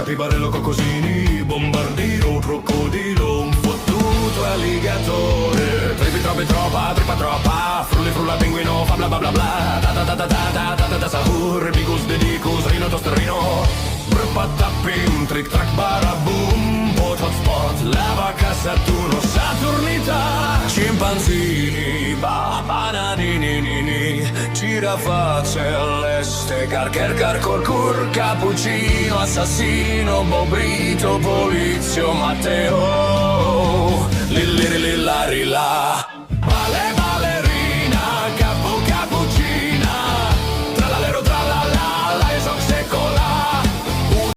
Pibarello, coccosini, bombardino, crocodilo, un fottuto alligatore. Tripi, troppi, troppa, trippa, troppa, frulli, frulla, pinguino, fa bla bla bla bla. Da da da da da da da da sahur, bicus, dedicus, rino, tosterino. Bruppa, tappim, trick, track, baraboom, pot, hotspot, lava, Saturno, Saturnità. Scimpanzini, bananini, giraffa celeste, carcher, corcur, cappuccino, assassino, Bobrito, Polizio, Matteo, lilliri, lillari, là.